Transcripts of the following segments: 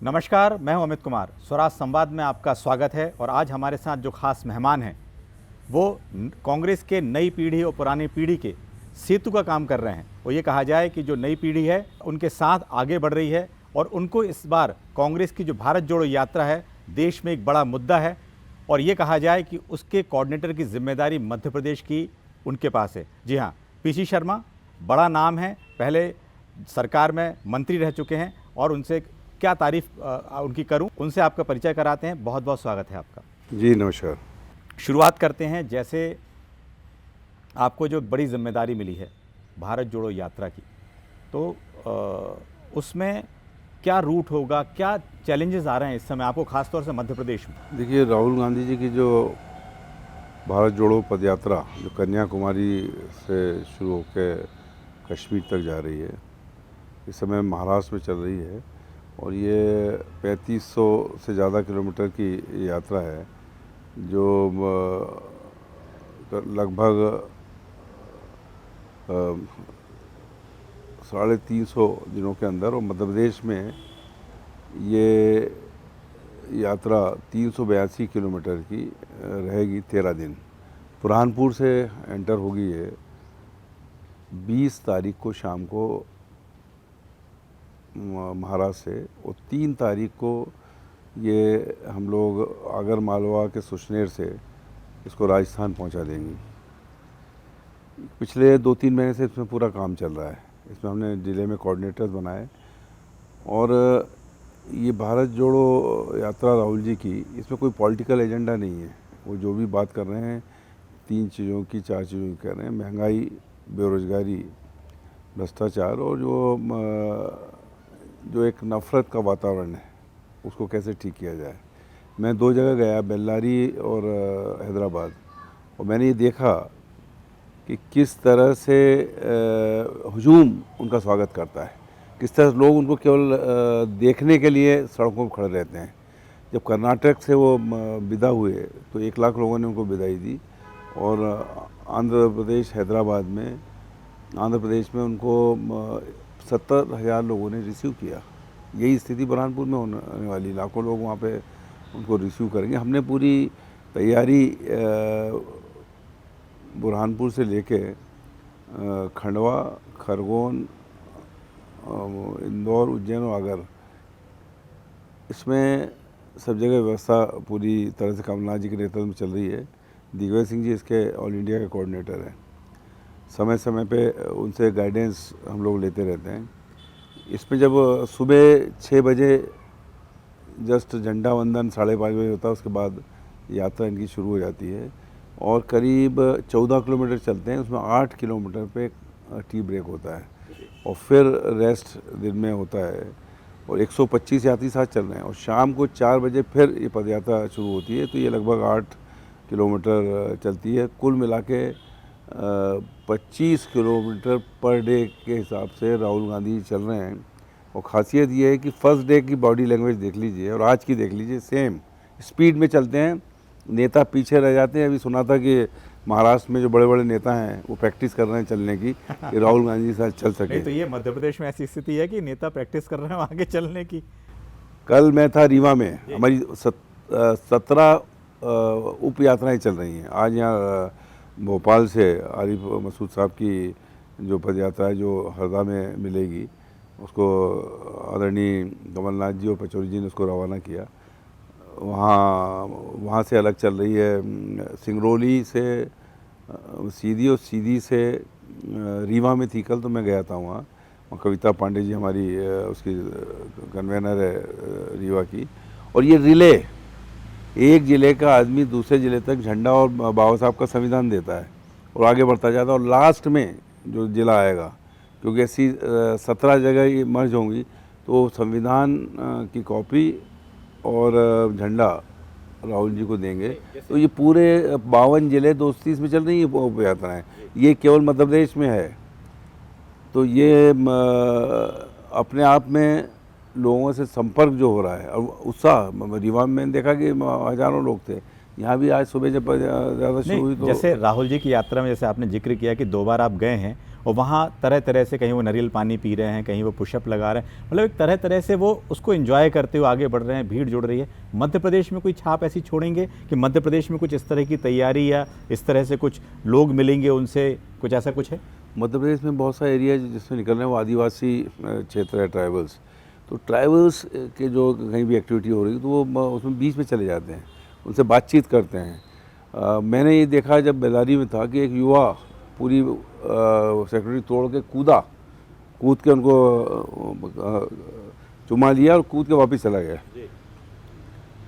नमस्कार, मैं हूं अमित कुमार। स्वराज संवाद में आपका स्वागत है। और आज हमारे साथ जो खास मेहमान हैं वो कांग्रेस के नई पीढ़ी और पुरानी पीढ़ी के सेतु का काम कर रहे हैं। और ये कहा जाए कि जो नई पीढ़ी है उनके साथ आगे बढ़ रही है और उनको इस बार कांग्रेस की जो भारत जोड़ो यात्रा है देश में एक बड़ा मुद्दा है। और ये कहा जाए कि उसके कोऑर्डिनेटर की जिम्मेदारी मध्य प्रदेश की उनके पास है। जी हाँ, पीसी शर्मा बड़ा नाम है, पहले सरकार में मंत्री रह चुके हैं और उनसे क्या तारीफ उनकी करूं, उनसे आपका परिचय कराते हैं। बहुत बहुत स्वागत है आपका। जी नमस्कार। शुरुआत करते हैं, जैसे आपको जो बड़ी जिम्मेदारी मिली है भारत जोड़ो यात्रा की, तो उसमें क्या रूट होगा, क्या चैलेंजेस आ रहे हैं इस समय आपको खासतौर से मध्य प्रदेश में? देखिए, राहुल गांधी जी की जो भारत जोड़ो पदयात्रा जो कन्याकुमारी से शुरू होकर कश्मीर तक जा रही है, इस समय महाराष्ट्र में चल रही है और ये 3500 से ज़्यादा किलोमीटर की यात्रा है जो लगभग 350 दिनों के अंदर, और मध्य प्रदेश में ये यात्रा 382 किलोमीटर की रहेगी, 13 दिन। बुरहानपुर से एंटर होगी ये 20 तारीख को शाम को महाराष्ट्र से, और 3 तारीख को ये हम लोग आगर मालवा के सुशनेर से इसको राजस्थान पहुंचा देंगे। पिछले 2-3 महीने से इसमें पूरा काम चल रहा है। इसमें हमने जिले में कोऑर्डिनेटर्स बनाए और ये भारत जोड़ो यात्रा राहुल जी की, इसमें कोई पॉलिटिकल एजेंडा नहीं है। वो जो भी बात कर रहे हैं 3 चीज़ों की, 4 चीज़ों की कर रहे हैं: महंगाई, बेरोजगारी, भ्रष्टाचार और जो एक नफ़रत का वातावरण है उसको कैसे ठीक किया जाए। मैं 2 जगह गया, बेल्लारी और हैदराबाद, और मैंने ये देखा कि किस तरह से हुजूम उनका स्वागत करता है, किस तरह लोग उनको केवल देखने के लिए सड़कों पर खड़े रहते हैं। जब कर्नाटक से वो विदा हुए तो 1 लाख लोगों ने उनको विदाई दी, और आंध्र प्रदेश हैदराबाद में, आंध्र प्रदेश में उनको 70,000 लोगों ने रिसीव किया। यही स्थिति बुरहानपुर में होने वाली, लाखों लोग वहाँ पे उनको रिसीव करेंगे। हमने पूरी तैयारी बुरहानपुर से लेके खंडवा, खरगोन, इंदौर, उज्जैन और आगर, इसमें सब जगह व्यवस्था पूरी तरह से कमलनाथ जी के नेतृत्व में चल रही है। दिग्विजय सिंह जी इसके ऑल इंडिया के कोऑर्डिनेटर हैं। समय समय पे उनसे गाइडेंस हम लोग लेते रहते हैं। इसमें जब सुबह 6 बजे जस्ट झंडा वंदन 5:30 बजे होता है, उसके बाद यात्रा इनकी शुरू हो जाती है और करीब 14 किलोमीटर चलते हैं। उसमें 8 किलोमीटर पे टी ब्रेक होता है और फिर रेस्ट दिन में होता है, और 125 यात्री साथ चल रहे हैं। और शाम को 4 बजे फिर ये पदयात्रा शुरू होती है, तो ये लगभग 8 किलोमीटर चलती है। कुल मिला के 25 किलोमीटर पर डे के हिसाब से राहुल गांधी चल रहे हैं। और ख़ासियत ये है कि फर्स्ट डे की बॉडी लैंग्वेज देख लीजिए और आज की देख लीजिए, सेम स्पीड में चलते हैं। नेता पीछे रह जाते हैं। अभी सुना था कि महाराष्ट्र में जो बड़े बड़े नेता हैं वो प्रैक्टिस कर रहे हैं चलने की, कि राहुल गांधी के साथ चल सके। नहीं तो ये मध्य प्रदेश में ऐसी स्थिति है कि नेता प्रैक्टिस कर रहे हैं आगे चलने की। कल मैं था रीवा में, हमारी 17 उप यात्राएँ चल रही हैं। आज यहाँ भोपाल से आरिफ मसूद साहब की जो पदयात्रा है जो हरदा में मिलेगी, उसको आदरणीय कमलनाथ जी और पचौरी जी ने उसको रवाना किया। वहाँ से अलग चल रही है सिंगरौली से सीधी, और सीधी से रीवा में थी कल, तो मैं गया था वहाँ कविता पांडे जी हमारी उसकी कन्वेनर है रीवा की। और ये रिले, एक ज़िले का आदमी दूसरे ज़िले तक झंडा और बाबा साहब का संविधान देता है और आगे बढ़ता जाता है। और लास्ट में जो ज़िला आएगा, क्योंकि ऐसी 17 जगह ये मर्ज होंगी, तो संविधान की कॉपी और झंडा राहुल जी को देंगे। तो ये पूरे 52 ज़िले 230 में चल रही है यात्राएँ। ये केवल मध्य प्रदेश में है, तो ये अपने आप में लोगों से संपर्क जो हो रहा है और उत्साह, रीवा में मैंने देखा कि हज़ारों लोग थे। यहाँ भी आज सुबह जब ज़्यादा शुरू हुई तो जैसे राहुल जी की यात्रा में, जैसे आपने जिक्र किया कि 2 बार आप गए हैं और वहाँ तरह तरह से कहीं वो नारियल पानी पी रहे हैं, कहीं वो पुशअप लगा रहे हैं, मतलब एक तरह तरह से वो उसको एंजॉय करते हुए आगे बढ़ रहे हैं, भीड़ जुड़ रही है। मध्य प्रदेश में कोई छाप ऐसी छोड़ेंगे कि मध्य प्रदेश में कुछ इस तरह की तैयारी या इस तरह से कुछ लोग मिलेंगे उनसे, कुछ ऐसा कुछ है? मध्य प्रदेश में बहुत सा एरिया जिसमें निकल रहे हैं वो आदिवासी क्षेत्र है, ट्राइबल्स। तो ट्राइबल्स के जो कहीं भी एक्टिविटी हो रही है तो वो उसमें बीच में चले जाते हैं, उनसे बातचीत करते हैं। मैंने ये देखा जब बेलारी में था कि एक युवा पूरी सिक्योरिटी तोड़ के कूद के उनको चुमा लिया और कूद के वापस चला गया।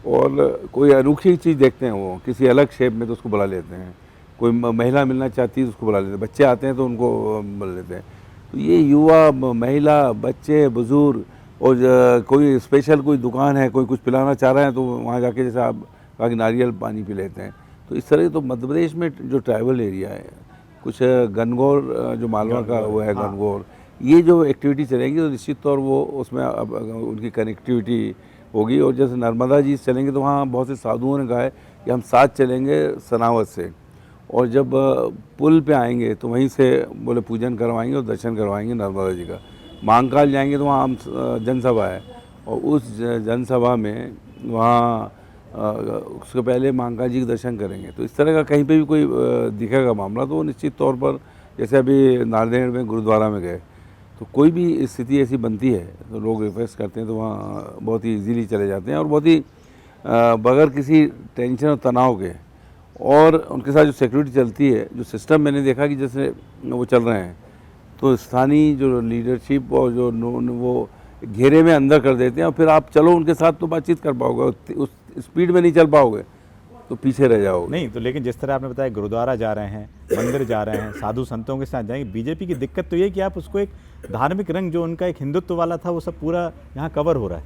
और कोई अनोखी चीज़ देखते हैं वो किसी अलग शेप में तो उसको बुला लेते हैं, कोई महिला मिलना चाहती है तो उसको बुला लेते हैं, बच्चे आते हैं तो उनको बुला लेते हैं। तो ये युवा, महिला, बच्चे, बुज़ुर्ग और कोई स्पेशल कोई दुकान है, कोई कुछ पिलाना चाह रहे हैं तो वहाँ जाके जैसे आप कहा कि नारियल पानी पी लेते हैं। तो इस तरह तो मध्य प्रदेश में जो ट्राइबल एरिया है, कुछ गणगौर जो मालवा का वो है, गणगौर, ये जो एक्टिविटी चलेगी तो निश्चित तौर वो उसमें अब उनकी कनेक्टिविटी होगी। और जैसे नर्मदा जी चलेंगे तो वहाँ बहुत से साधुओं ने कहा है कि हम साथ चलेंगे सनावत से, और जब पुल पे आएंगे तो वहीं से बोले पूजन करवाएंगे और दर्शन करवाएंगे नर्मदा जी का। महाकाल जाएंगे तो वहाँ हम जनसभा है और उस जनसभा में वहाँ उसके पहले महाकाल जी के दर्शन करेंगे। तो इस तरह का कहीं पे भी कोई दिखेगा मामला तो निश्चित तौर पर, जैसे अभी नांदेड़ में गुरुद्वारा में गए तो कोई भी स्थिति ऐसी बनती है तो लोग रिक्वेस्ट करते हैं तो वहाँ बहुत ही इजीली चले जाते हैं और बहुत ही बगैर किसी टेंशन और तनाव के। और उनके साथ जो सिक्योरिटी चलती है, जो सिस्टम मैंने देखा कि जैसे वो चल रहे हैं तो स्थानीय जो लीडरशिप और जो वो घेरे में अंदर कर देते हैं और फिर आप चलो उनके साथ तो बातचीत कर पाओगे, उस स्पीड में नहीं चल पाओगे तो पीछे रह जाओगे। नहीं तो लेकिन जिस तरह आपने बताया गुरुद्वारा जा रहे हैं, मंदिर जा रहे हैं, साधु संतों के साथ जाएंगे, बीजेपी की दिक्कत तो ये कि आप उसको एक धार्मिक रंग जो उनका एक हिंदुत्व वाला था वो सब पूरा यहाँ कवर हो रहा है।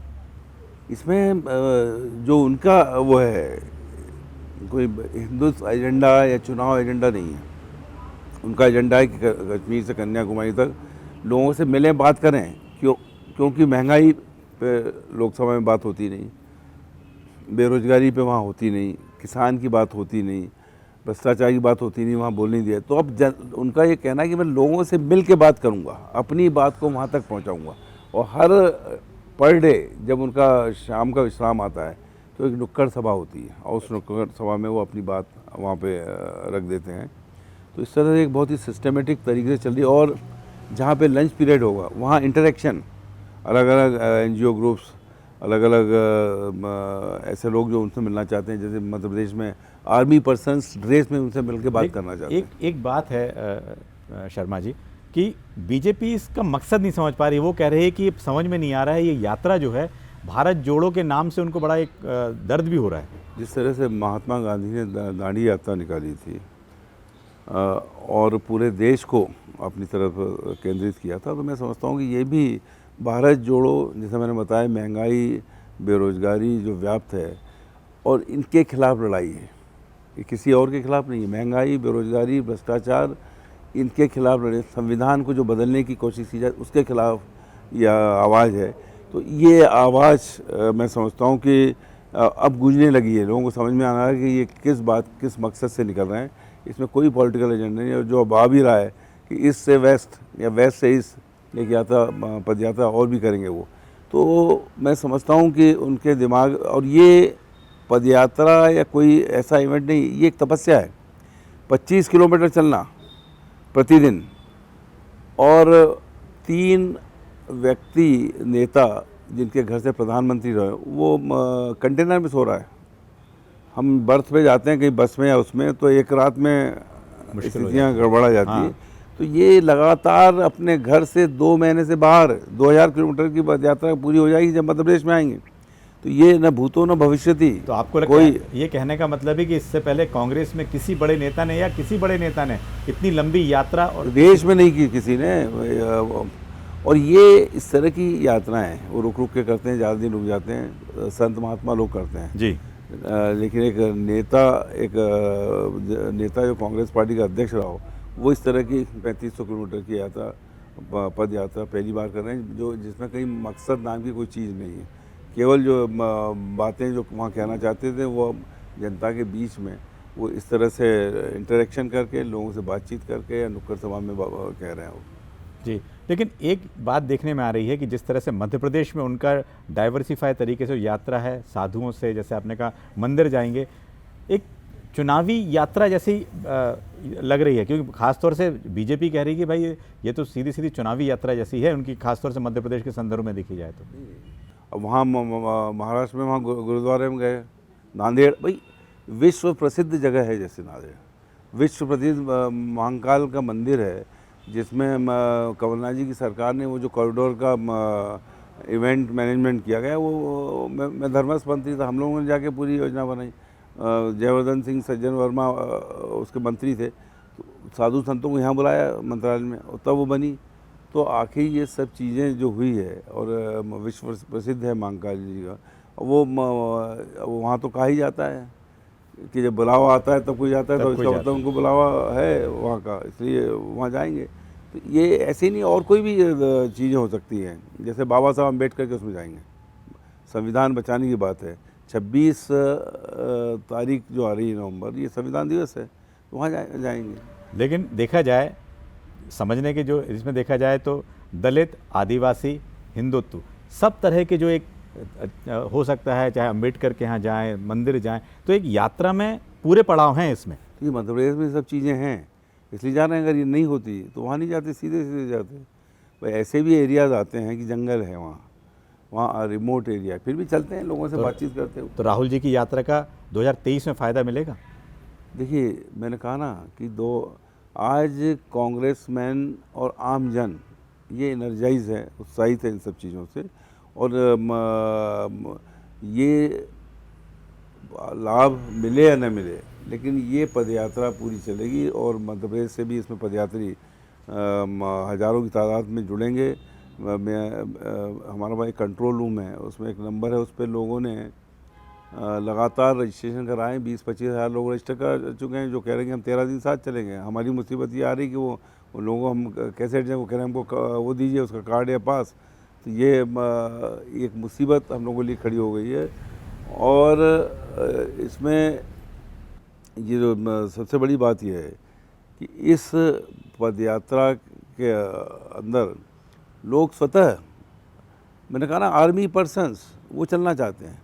इसमें जो उनका वो है कोई हिंदुत्व एजेंडा या चुनाव एजेंडा नहीं है। उनका एजेंडा है कि कश्मीर से कन्याकुमारी तक लोगों से मिलें, बात करें। क्योंकि महंगाई पे लोकसभा में बात होती नहीं, बेरोजगारी पे वहाँ होती नहीं, किसान की बात होती नहीं, भ्रष्टाचार की बात होती नहीं, वहाँ बोल नहीं दिया। तो अब उनका ये कहना है कि मैं लोगों से मिल के बात करूँगा, अपनी बात को वहाँ तक पहुँचाऊँगा। और हर पर डे जब उनका शाम का विश्राम आता है तो एक नुक्कड़ सभा होती है और उस नुक्कड़ सभा में वो अपनी बात वहाँ पे रख देते हैं। तो इस तरह से एक बहुत ही सिस्टमेटिक तरीके से चल रही है। और जहाँ पे लंच पीरियड होगा वहाँ इंटरेक्शन, अलग अलग NGO ग्रुप्स, अलग अलग ऐसे लोग जो उनसे मिलना चाहते हैं, जैसे मध्य प्रदेश में आर्मी पर्सन्स ड्रेस में उनसे मिलकर बात करना चाहते हैं। एक बात है शर्मा जी कि बीजेपी इसका मकसद नहीं समझ पा रही। वो कह रही है कि समझ में नहीं आ रहा है ये यात्रा जो है भारत जोड़ो के नाम से उनको बड़ा एक दर्द भी हो रहा है। जिस तरह से महात्मा गांधी ने दांडी यात्रा निकाली थी और पूरे देश को अपनी तरफ केंद्रित किया था, तो मैं समझता हूँ कि ये भी भारत जोड़ो, जैसा मैंने बताया, महंगाई, बेरोजगारी जो व्याप्त है और इनके खिलाफ लड़ाई है, ये किसी और के खिलाफ नहीं है। महंगाई, बेरोजगारी, भ्रष्टाचार, इनके खिलाफ लड़े। संविधान को जो बदलने की कोशिश की जाए उसके खिलाफ यह आवाज़ है। तो ये आवाज़ मैं समझता हूँ कि अब गूंजने लगी है, लोगों को समझ में आ रहा है कि ये किस मकसद से निकल रहे हैं। इसमें कोई पॉलिटिकल एजेंडा नहीं है। और जो अब आ भी रहा है कि ईस्ट से वेस्ट या वेस्ट से ईस्ट एक यात्रा, पद यात्रा और भी करेंगे वो, तो मैं समझता हूँ कि उनके दिमाग, और ये पद यात्रा या कोई ऐसा इवेंट नहीं, ये एक तपस्या है। 25 किलोमीटर चलना प्रतिदिन, और 3 व्यक्ति नेता जिनके घर से प्रधानमंत्री रहे वो कंटेनर में सो रहा है। हम बर्थ पे जाते हैं कहीं बस में या उसमें, तो एक रात में स्थितियाँ गड़बड़ा जाती है। तो ये लगातार अपने घर से 2 महीने से बाहर 2000 किलोमीटर की पद यात्रा पूरी हो जाएगी जब मध्य प्रदेश में आएंगे। तो ये न भूतो न भविष्यति। तो आपको लगता है ये कहने का मतलब है कि इससे पहले कांग्रेस में किसी बड़े नेता ने इतनी लंबी यात्रा और देश में नहीं की किसी ने। और ये इस तरह की यात्राएं वो रुक रुक के करते हैं, ज़्यादा दिन रुक जाते हैं, संत महात्मा लोग करते हैं जी। लेकिन एक नेता जो कांग्रेस पार्टी का अध्यक्ष रहा हो, वो इस तरह की 3500 किलोमीटर की यात्रा, पद यात्रा पहली बार कर रहे हैं, जो जिसमें कहीं मकसद नाम की कोई चीज़ नहीं है। केवल जो बातें जो वहाँ कहना चाहते थे वो जनता के बीच में वो इस तरह से इंटरेक्शन करके, लोगों से बातचीत करके या नुक्कड़ सभा में कह रहे हैं वो। जी, लेकिन एक बात देखने में आ रही है कि जिस तरह से मध्य प्रदेश में उनका डाइवर्सिफाई तरीके से यात्रा है, साधुओं से, जैसे आपने कहा मंदिर जाएंगे, एक चुनावी यात्रा जैसी लग रही है, क्योंकि खासतौर से बीजेपी कह रही है कि भाई ये तो सीधी सीधी चुनावी यात्रा जैसी है उनकी, खासतौर से मध्य प्रदेश के संदर्भ में देखी जाए तो। अब वहाँ महाराष्ट्र में वहाँ गुरुद्वारे में गए, नांदेड़, भाई विश्व प्रसिद्ध जगह है, जैसे नांदेड़ विश्व प्रसिद्ध महाकाल का मंदिर है, जिसमें कमलनाथ जी की सरकार ने वो जो कॉरिडोर का इवेंट मैनेजमेंट किया गया, वो मैं धर्मस्थ मंत्री था, हम लोगों ने जाके पूरी योजना बनाई। जयवर्धन सिंह सज्जन वर्मा उसके मंत्री थे, तो साधु संतों को यहाँ बुलाया मंत्रालय में, और तब वो बनी। तो आखिर ये सब चीज़ें जो हुई है, और विश्व प्रसिद्ध है महाकाल जी का, वो वहाँ तो कहा ही जाता है कि जब बुलावा आता है तब कोई जाता है, तो इसका मतलब उनको बुलावा है वहाँ का, इसलिए वहाँ जाएंगे। तो ये ऐसे नहीं, और कोई भी चीज़ें हो सकती हैं, जैसे बाबा साहब अम्बेडकर के उसमें जाएंगे, संविधान बचाने की बात है, 26 तारीख जो आ रही है नवंबर, ये संविधान दिवस है, तो वहाँ जाएंगे। लेकिन देखा जाए, समझने के जो इसमें देखा जाए तो दलित, आदिवासी, हिंदुत्व, सब तरह के जो एक हो सकता है, चाहे अम्बेडकर के यहाँ जाएं, मंदिर जाएं, तो एक यात्रा में पूरे पड़ाव हैं इसमें। ये मध्य प्रदेश में सब चीज़ें हैं, इसलिए जा रहे हैं। अगर ये नहीं होती तो वहाँ नहीं जाते, सीधे सीधे जाते। भाई ऐसे भी एरियाज आते हैं कि जंगल है वहाँ रिमोट एरिया, फिर भी चलते हैं, लोगों से बातचीत करते हैं। तो राहुल जी की यात्रा का 2023 में फ़ायदा मिलेगा? देखिए, मैंने कहा ना कि आज कांग्रेसमैन और आम जन ये एनर्जाइज है, उत्साहित है इन सब चीज़ों से, और ये लाभ मिले या न मिले, लेकिन ये पदयात्रा पूरी चलेगी, और मध्य प्रदेश से भी इसमें पदयात्री हज़ारों की तादाद में जुड़ेंगे। हमारा भाई कंट्रोल रूम है, उसमें एक नंबर है, उस पर लोगों ने लगातार रजिस्ट्रेशन कराएं। 20-25 हज़ार लोग रजिस्टर कर चुके हैं, जो कह रहे हैं कि हम 13 दिन साथ चलेंगे। हमारी मुसीबत ये आ रही कि वो लोगों को हम कैसे वो कह रहे हैं हमको वो दीजिए, उसका कार्ड या पास। तो ये एक मुसीबत हम लोगों के लिए खड़ी हो गई है। और इसमें ये जो सबसे बड़ी बात यह है कि इस पदयात्रा के अंदर लोग स्वतः, मैंने कहा ना, आर्मी पर्सन्स वो चलना चाहते हैं,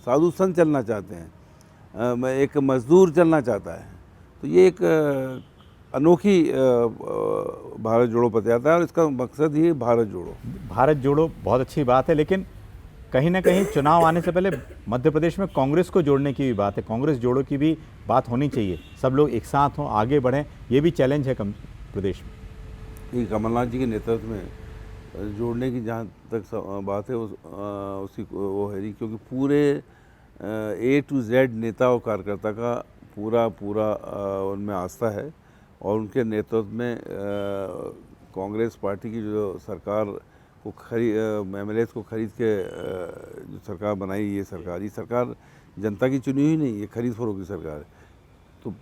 साधु संत चलना चाहते हैं, एक मजदूर चलना चाहता है। तो ये एक अनोखी भारत जोड़ो पदयात्रा है, और इसका मकसद ही भारत जोड़ो। भारत जोड़ो बहुत अच्छी बात है, लेकिन कहीं ना कहीं चुनाव आने से पहले मध्य प्रदेश में कांग्रेस को जोड़ने की भी बात है, कांग्रेस जोड़ो की भी बात होनी चाहिए, सब लोग एक साथ हों, आगे बढ़ें, ये भी चैलेंज है प्रदेश में। कमलनाथ जी के नेतृत्व में जोड़ने की जहाँ तक बात है, उसकी वो है, क्योंकि पूरे A to Z नेता और कार्यकर्ता का पूरा उनमें आस्था है, और उनके नेतृत्व में कांग्रेस पार्टी की जो सरकार को MLAs को खरीद के जो सरकार बनाई, ये सरकार जनता की चुनी हुई नहीं, ये खरीद फरोख्त की सरकार है। तो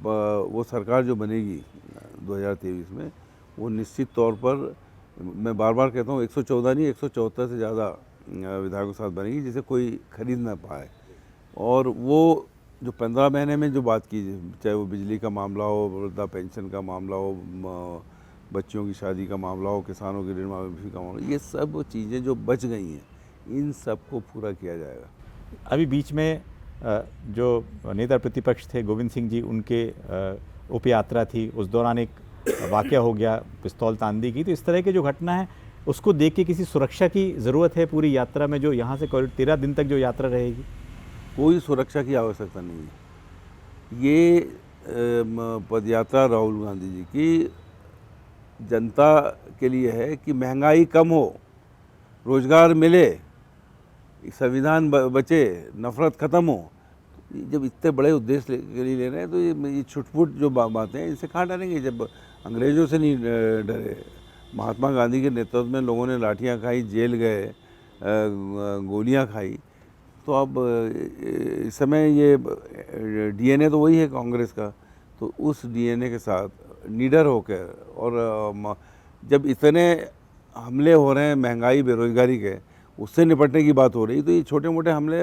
वो सरकार जो बनेगी 2023 में, वो निश्चित तौर पर, मैं बार बार कहता हूँ, 114 नहीं 174 से ज़्यादा विधायकों के साथ बनेगी, जिसे कोई खरीद ना पाए। और वो जो 15 महीने में जो बात की, चाहे वो बिजली का मामला हो, वृद्धा पेंशन का मामला हो, बच्चियों की शादी का मामला हो, किसानों की ऋण माफी का मामला, ये सब चीज़ें जो बच गई हैं, इन सब को पूरा किया जाएगा। अभी बीच में जो नेता प्रतिपक्ष थे गोविंद सिंह जी, उनके उप यात्रा थी, उस दौरान एक वाकया हो गया, पिस्तौल तान दी गई। तो इस तरह की जो घटना है, उसको देख के किसी सुरक्षा की ज़रूरत है पूरी यात्रा में, जो यहाँ से 13 दिन तक जो यात्रा रहेगी? कोई सुरक्षा की आवश्यकता नहीं है। ये पदयात्रा राहुल गांधी जी की जनता के लिए है कि महंगाई कम हो, रोजगार मिले, संविधान बचे, नफरत ख़त्म हो। जब इतने बड़े उद्देश्य के लिए ले रहे हैं, तो ये छुटपुट जो बातें हैं, इनसे कहाँ डरेंगे? जब अंग्रेज़ों से नहीं डरे, महात्मा गांधी के नेतृत्व में लोगों ने लाठियाँ खाई, जेल गए, गोलियाँ खाई, तो अब इस समय ये DNA तो वही है कांग्रेस का। तो उस DNA के साथ निडर होकर, और जब इतने हमले हो रहे हैं महंगाई बेरोजगारी के, उससे निपटने की बात हो रही, तो ये छोटे मोटे हमले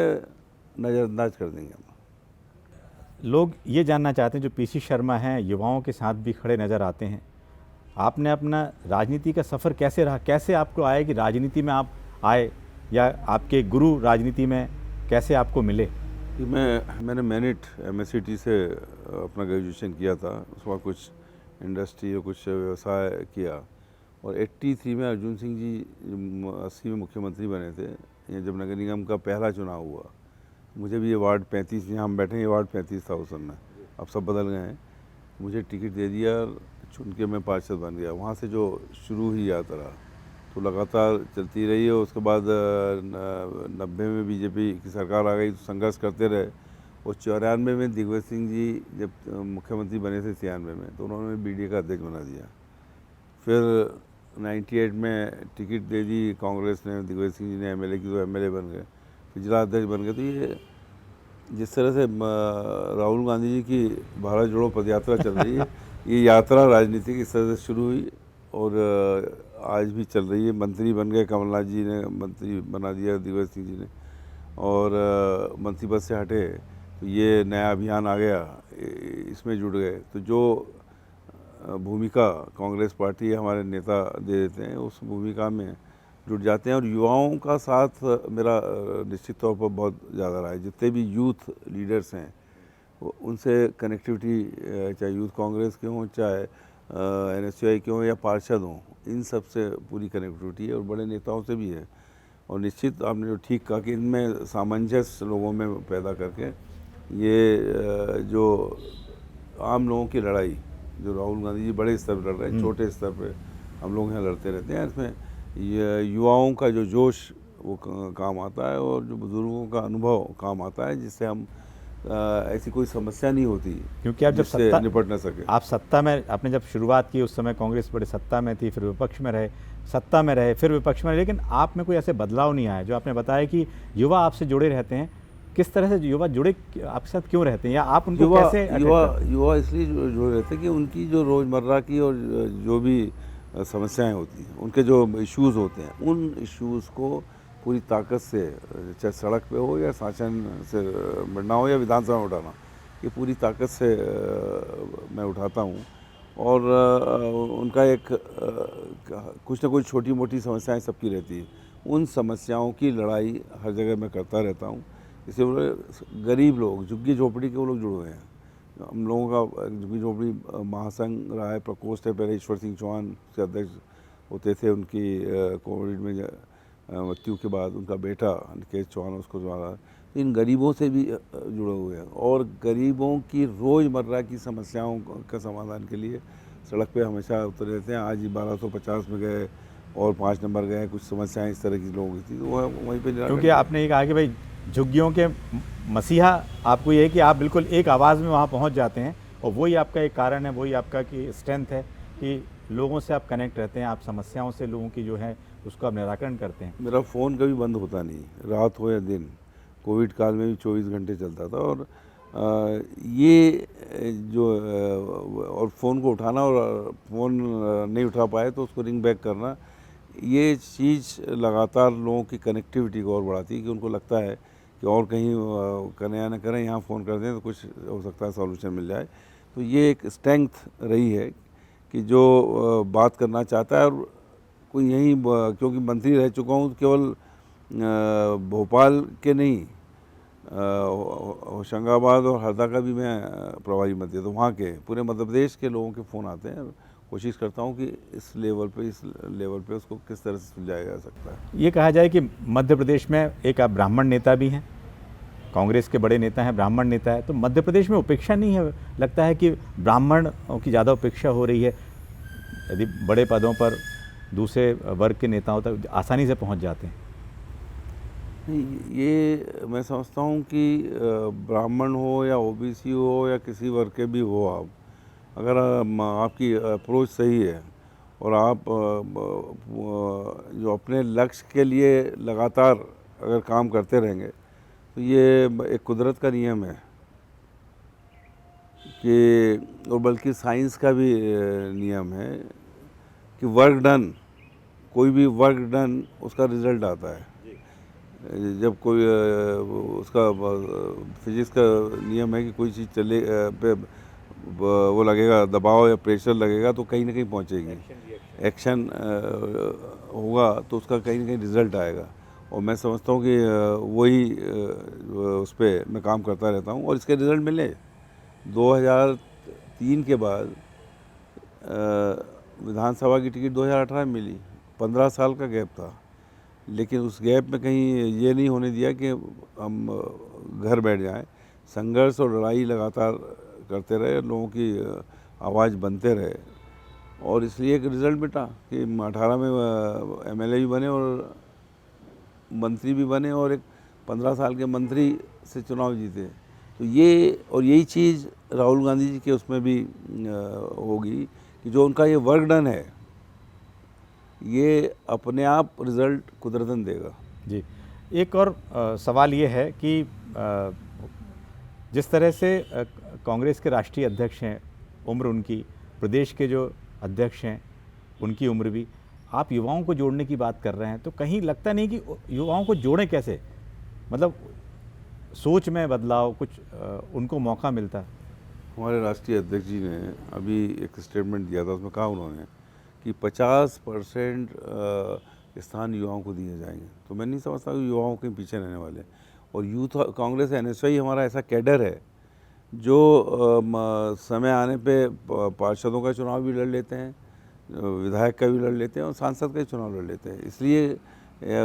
नज़रअंदाज कर देंगे हम। लोग ये जानना चाहते हैं, जो पीसी शर्मा हैं युवाओं के साथ भी खड़े नज़र आते हैं, आपने अपना राजनीति का सफ़र कैसे रहा, कैसे आपको आया कि राजनीति में आप आए, या आपके गुरु राजनीति में कैसे आपको मिले? कि मैंने मैनिट MSCT से अपना ग्रेजुएशन किया था। उसके बाद कुछ इंडस्ट्री और कुछ व्यवसाय किया, और 83 में अर्जुन सिंह जी 80 में मुख्यमंत्री बने थे। ये जब नगर निगम का पहला चुनाव हुआ, मुझे भी ये वार्ड 35, यहाँ हम बैठे हैं, ये वार्ड 35 था उस समय, अब सब बदल गए हैं। मुझे टिकट दे दिया, चुन के मैं पार्षद बन गया। वहाँ से जो शुरू हुई यात्रा तो लगातार चलती रही है। उसके बाद 90 में बीजेपी की सरकार आ गई तो संघर्ष करते रहे, और 94 में दिग्विजय सिंह जी जब मुख्यमंत्री बने थे 93 में, तो उन्होंने BDA का अध्यक्ष बना दिया। फिर 98 में टिकट दे दी कांग्रेस ने, दिग्विजय सिंह जी ने MLA की, तो MLA बन गए, फिर जिला अध्यक्ष बन गए। तो ये जिस तरह से राहुल गांधी जी की भारत जोड़ो पदयात्रा चल रही है, ये यात्रा राजनीति की इस तरह से शुरू हुई और आज भी चल रही है। मंत्री बन गए, कमलनाथ जी ने मंत्री बना दिया दिग्विजय सिंह जी ने, और मंत्री पद से हटे तो ये नया अभियान आ गया, इसमें जुड़ गए। तो जो भूमिका कांग्रेस पार्टी हमारे नेता दे देते हैं, उस भूमिका में जुट जाते हैं। और युवाओं का साथ मेरा निश्चित तौर पर बहुत ज़्यादा रहा है। जितने भी यूथ लीडर्स हैं उनसे कनेक्टिविटी, चाहे यूथ कांग्रेस के हों, चाहे NSUI के हों या पार्षद हों, इन सब से पूरी कनेक्टिविटी है, और बड़े नेताओं से भी है। और निश्चित आपने जो ठीक कहा कि इनमें सामंजस्य लोगों में पैदा करके ये जो आम लोगों की लड़ाई, जो राहुल गांधी जी बड़े स्तर पर लड़ रहे हैं, छोटे स्तर पर हम लोग यहाँ लड़ते रहते हैं, इसमें ये युवाओं का जो जोश वो काम आता है, और जो बुजुर्गों का अनुभव काम आता है, जिससे हम ऐसी कोई समस्या नहीं होती, क्योंकि आप जब जिससे निपट ना सके। आप सत्ता में, आपने जब शुरुआत की उस समय कांग्रेस बड़े सत्ता में थी, फिर विपक्ष में रहे, सत्ता में रहे, फिर विपक्ष में रहे, लेकिन आप में कोई ऐसे बदलाव नहीं आया। जो आपने बताया कि युवा आपसे जुड़े रहते हैं, किस तरह से युवा जुड़े आपके साथ क्यों रहते हैं, या आप उनको कैसे युवा इसलिए जुड़े रहते हैं कि उनकी जो रोज़मर्रा की और जो भी समस्याएं होती हैं, उनके जो इश्यूज़ होते हैं, उन इश्यूज़ को पूरी ताकत से, चाहे सड़क पे हो या शासन से बढ़ना हो या विधानसभा में उठाना, ये पूरी ताकत से मैं उठाता हूँ। और उनका एक कुछ ना कुछ छोटी मोटी समस्याएं सबकी रहती है, उन समस्याओं की लड़ाई हर जगह मैं करता रहता हूँ। इसलिए गरीब लोग, झुग्गी झोपड़ी के वो लोग जुड़े हुए हैं। हम लोगों का झुग्गी झोपड़ी महासंघ रहा है, प्रकोष्ठ है, पहले ईश्वर सिंह चौहान से अध्यक्ष होते थे। उनकी कोविड में मृत्यु के बाद उनका बेटा निकेश चौहान उसको संभाला। इन गरीबों से भी जुड़े हुए हैं, और गरीबों की रोज़मर्रा की समस्याओं का समाधान के लिए सड़क पे हमेशा उतरे रहते हैं। आज ही 1250 में गए और 5 नंबर गए। कुछ समस्याएं इस तरह की लोगों की थी, तो वह वहीं पे, क्योंकि आपने ये कहा कि भाई झुग्गियों के मसीहा आपको ये है कि आप बिल्कुल एक आवाज़ में वहाँ पहुँच जाते हैं, और वही आपका एक कारण है, वही आपका की स्ट्रेंथ है कि लोगों से आप कनेक्ट रहते हैं, आप समस्याओं से लोगों की जो है उसको आप निराकरण करते हैं। मेरा फ़ोन कभी बंद होता नहीं, रात हो या दिन। कोविड काल में भी 24 घंटे चलता था। और ये जो और फ़ोन को उठाना और फ़ोन नहीं उठा पाए तो उसको रिंग बैक करना, ये चीज़ लगातार लोगों की कनेक्टिविटी को और बढ़ाती है, कि उनको लगता है कि और कहीं करें या न करें, यहाँ फ़ोन कर दें तो कुछ हो सकता है सॉल्यूशन मिल जाए। तो ये एक स्ट्रेंथ रही है कि जो बात करना चाहता है, और कोई यहीं, क्योंकि मंत्री रह चुका हूँ, केवल भोपाल के नहीं, होशंगाबाद और हरदा का भी मैं प्रभारी मंत्री, तो वहाँ के पूरे मध्य प्रदेश के लोगों के फ़ोन आते हैं। कोशिश करता हूँ कि इस लेवल पे उसको किस तरह से सुलझाया जा सकता है। ये कहा जाए कि मध्य प्रदेश में एक आप ब्राह्मण नेता भी हैं, कांग्रेस के बड़े नेता हैं, ब्राह्मण नेता है, तो मध्य प्रदेश में उपेक्षा नहीं है? लगता है कि ब्राह्मणों की ज़्यादा उपेक्षा हो रही है, यदि बड़े पदों पर दूसरे वर्ग के नेताओं तक आसानी से पहुंच जाते हैं। ये मैं समझता हूँ कि ब्राह्मण हो या OBC हो या किसी वर्ग के भी हो, आप अगर आपकी अप्रोच सही है और आप जो अपने लक्ष्य के लिए लगातार अगर काम करते रहेंगे, तो ये एक कुदरत का नियम है कि, और बल्कि साइंस का भी नियम है कि वर्क डन, कोई भी वर्क डन उसका रिजल्ट आता है। जब कोई उसका फिजिक्स का नियम है कि कोई चीज़ चले पे वो लगेगा, दबाव या प्रेशर लगेगा तो कहीं ना कहीं पहुंचेगी, एक्शन होगा तो उसका कहीं ना कहीं रिजल्ट आएगा। और मैं समझता हूँ कि वही उस पर मैं काम करता रहता हूँ और इसके रिजल्ट मिले। 2003 के बाद विधानसभा की टिकट 2018 में मिली, 15 साल का गैप था, लेकिन उस गैप में कहीं ये नहीं होने दिया कि हम घर बैठ जाएं। संघर्ष और लड़ाई लगातार करते रहे, लोगों की आवाज़ बनते रहे और इसलिए एक रिज़ल्ट मिटा कि 18 में एमएलए भी बने और मंत्री भी बने और एक 15 साल के मंत्री से चुनाव जीते। तो ये और यही चीज़ राहुल गांधी जी के उसमें भी होगी कि जो उनका ये वर्क डन है ये अपने आप रिज़ल्ट कुदरतन देगा। जी, एक और सवाल ये है कि जिस तरह से कांग्रेस के राष्ट्रीय अध्यक्ष हैं, उम्र उनकी, प्रदेश के जो अध्यक्ष हैं उनकी उम्र भी, आप युवाओं को जोड़ने की बात कर रहे हैं, तो कहीं लगता नहीं कि युवाओं को जोड़ें कैसे? मतलब सोच में बदलाव, कुछ उनको मौका मिलता है। हमारे राष्ट्रीय अध्यक्ष जी ने अभी एक स्टेटमेंट दिया था, उसमें कहा उन्होंने कि 50% स्थान युवाओं को दिए जाएंगे। तो मैं नहीं समझता कि युवाओं के पीछे रहने वाले। और यूथ कांग्रेस एनएसवाई हमारा ऐसा कैडर है जो समय आने पे पार्षदों का चुनाव भी लड़ लेते हैं, विधायक का भी लड़ लेते हैं और सांसद का भी चुनाव लड़ लेते हैं। इसलिए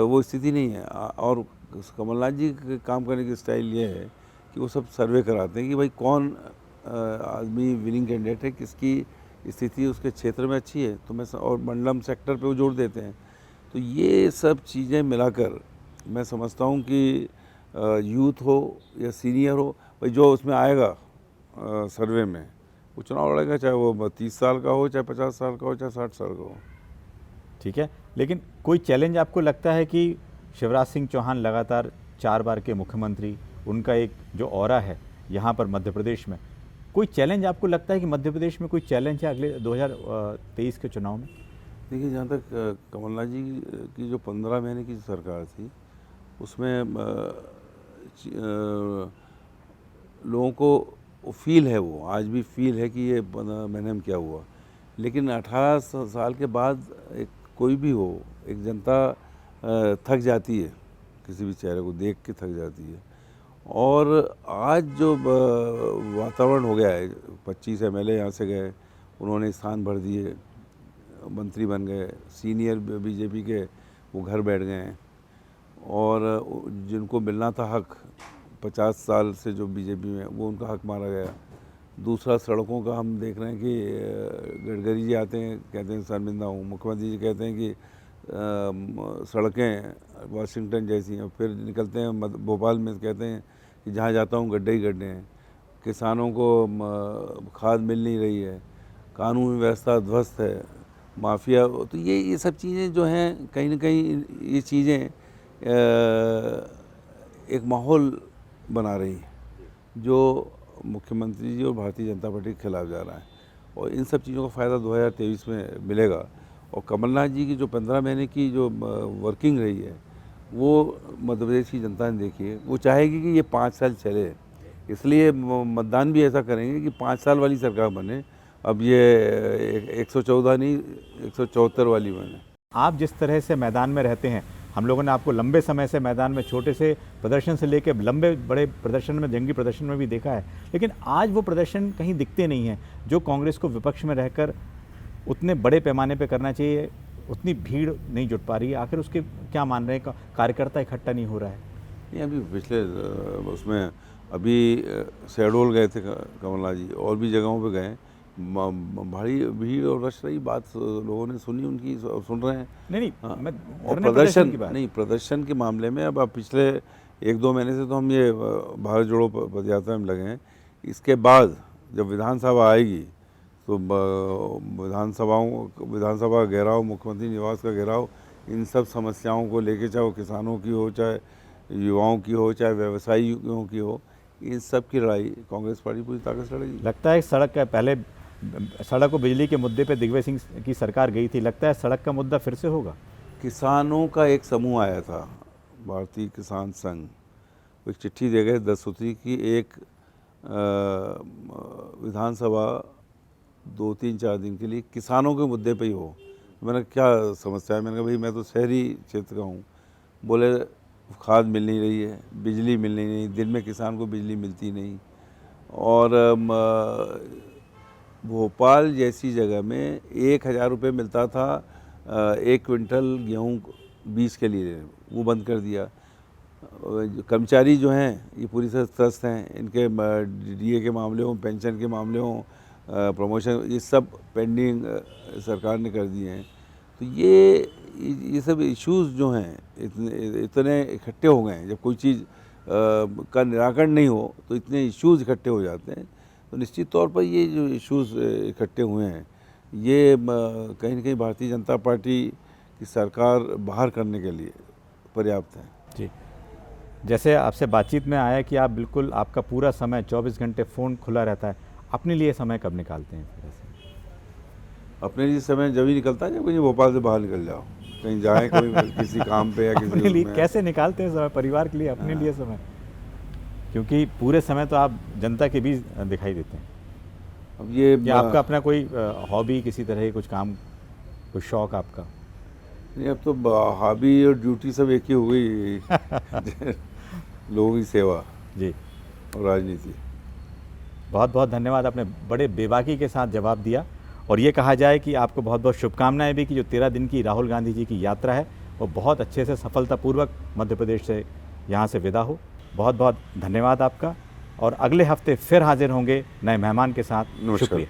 वो स्थिति नहीं है। और कमलनाथ जी के काम करने की स्टाइल ये है कि वो सब सर्वे कराते हैं कि भाई कौन आदमी विनिंग कैंडिडेट है, किसकी स्थिति उसके क्षेत्र में अच्छी है, तो मैं और मंडलम सेक्टर पे वो जोड़ देते हैं। तो ये सब चीज़ें मिलाकर मैं समझता हूँ कि यूथ हो या सीनियर हो, भाई जो उसमें आएगा सर्वे में वो चुनाव लड़ेगा, चाहे वो 30 साल का हो, चाहे 50 साल का हो, चाहे 60 साल का हो। ठीक है, लेकिन कोई चैलेंज आपको लगता है कि शिवराज सिंह चौहान लगातार 4 बार के मुख्यमंत्री, उनका एक जो ऑरा है यहाँ पर मध्य प्रदेश में, कोई चैलेंज आपको लगता है कि मध्य प्रदेश में कोई चैलेंज है अगले 2023 के चुनाव में? देखिए, जहाँ तक कमलनाथ जी की जो 15 महीने की सरकार थी उसमें लोगों को फील है, वो आज भी फील है कि ये 15 महीने में क्या हुआ। लेकिन 18 साल के बाद एक कोई भी हो, एक जनता थक जाती है, किसी भी चेहरे को देख के थक जाती है। और आज जो वातावरण हो गया है, 25 एमएलए यहाँ से गए, उन्होंने स्थान भर दिए, मंत्री बन गए, सीनियर बीजेपी के वो घर बैठ गए हैं और जिनको मिलना था हक 50 साल से जो बीजेपी में, वो उनका हक मारा गया। दूसरा, सड़कों का हम देख रहे हैं कि गडकरी जी आते हैं, कहते हैं शर्मिंदा हूँ, मुख्यमंत्री जी कहते हैं कि सड़कें वाशिंगटन जैसी हैं, फिर निकलते हैं भोपाल में कहते हैं कि जहाँ जाता हूँ गड्ढे ही गड्ढे हैं, किसानों को खाद मिल नहीं रही है, कानून व्यवस्था ध्वस्त है, माफिया। तो ये सब चीज़ें जो हैं, कहीं ना कहीं ये चीज़ें एक माहौल बना रही है जो मुख्यमंत्री जी और भारतीय जनता पार्टी के खिलाफ जा रहा है। और इन सब चीज़ों का फ़ायदा 2023 में मिलेगा। और कमलनाथ जी की जो 15 महीने की जो वर्किंग रही है वो मध्य प्रदेश की जनता ने देखी है। वो चाहेगी कि ये 5 साल चले, इसलिए मतदान भी ऐसा करेंगे कि 5 साल वाली सरकार बने, अब ये 114 नहीं 174 वाली बने। आप जिस तरह से मैदान में रहते हैं, हम लोगों ने आपको लंबे समय से मैदान में छोटे से प्रदर्शन से लेकर लंबे बड़े प्रदर्शन में, जंगी प्रदर्शन में भी देखा है, लेकिन आज वो प्रदर्शन कहीं दिखते नहीं हैं जो कांग्रेस को विपक्ष में रहकर उतने बड़े पैमाने पे करना चाहिए, उतनी भीड़ नहीं जुट पा रही है। आखिर उसके क्या मान रहे हैं, कार्यकर्ता इकट्ठा नहीं हो रहा है? नहीं, अभी पिछले उसमें अभी शहडोल गए थे कमलनाथ जी, और भी जगहों पे गए, भारी भीड़ और रश रही, बात लोगों ने सुनी, उनकी सुन रहे हैं। नहीं हाँ, मैं और प्रदर्शन की बात नहीं, प्रदर्शन के मामले में अब पिछले 1-2 महीने से तो हम ये भारत जोड़ो पदयात्रा में लगे हैं। इसके बाद जब विधानसभा आएगी तो विधानसभा का घेराव, मुख्यमंत्री निवास का घेराव, इन सब समस्याओं को लेके, चाहे वो किसानों की हो, चाहे युवाओं की हो, चाहे व्यवसायियों की हो, इन सब की लड़ाई कांग्रेस पार्टी पूरी ताकत से लड़ेगी। लगता है सड़क का, पहले सड़क और बिजली के मुद्दे पे दिग्विजय सिंह की सरकार गई थी, लगता है सड़क का मुद्दा फिर से होगा? किसानों का एक समूह आया था भारतीय किसान संघ एक चिट्ठी दे गए 10 सूत्री की, एक विधानसभा 2-3-4 दिन के लिए किसानों के मुद्दे पे ही हो। मैंने क्या समस्या है, मैंने कहा भाई मैं तो शहरी क्षेत्र का हूँ। बोले खाद मिल नहीं रही है, बिजली मिल नहीं रही, दिन में किसान को बिजली मिलती नहीं, और भोपाल जैसी जगह में 1000 रुपये मिलता था 1 क्विंटल गेहूँ बीज के लिए, वो बंद कर दिया। कर्मचारी जो हैं ये पूरी तरह त्रस्त हैं, इनके डीए के मामले हों, पेंशन के मामले हों, प्रमोशन, ये सब पेंडिंग सरकार ने कर दिए हैं। तो ये सब इश्यूज़ जो हैं इतने इकट्ठे हो गए हैं। जब कोई चीज़ का निराकरण नहीं हो तो इतने इश्यूज़ इकट्ठे हो जाते हैं। तो निश्चित तौर पर ये जो इश्यूज़ इकट्ठे हुए हैं ये कहीं न कहीं भारतीय जनता पार्टी की सरकार बाहर करने के लिए पर्याप्त है। जी, जैसे आपसे बातचीत में आया कि आप बिल्कुल, आपका पूरा समय 24 घंटे फ़ोन खुला रहता है, अपने लिए समय कब निकालते हैं फिर ऐसे? अपने लिए समय जब ही निकलता है जब कहीं भोपाल से बाहर निकल जाओ, कहीं जाएँ कोई किसी काम पे या किसी अपने लिए उसमें। कैसे निकालते हैं समय, परिवार के लिए, अपने लिए समय? क्योंकि पूरे समय तो आप जनता के बीच दिखाई देते हैं। अब ये या आपका अपना कोई हॉबी, किसी तरह की कुछ काम, कोई शौक आपका? नहीं, अब तो हॉबी और ड्यूटी सब एक ही हो गई। लोगों की सेवा जी, और राजनीति। बहुत बहुत धन्यवाद, आपने बड़े बेबाकी के साथ जवाब दिया। और ये कहा जाए कि आपको बहुत बहुत शुभकामनाएं भी कि जो 13 दिन की राहुल गांधी जी की यात्रा है वो बहुत अच्छे से, सफलतापूर्वक मध्य प्रदेश से यहाँ से विदा हो। बहुत बहुत धन्यवाद आपका, और अगले हफ्ते फिर हाजिर होंगे नए मेहमान के साथ। नमस्कार। शुक्रिया।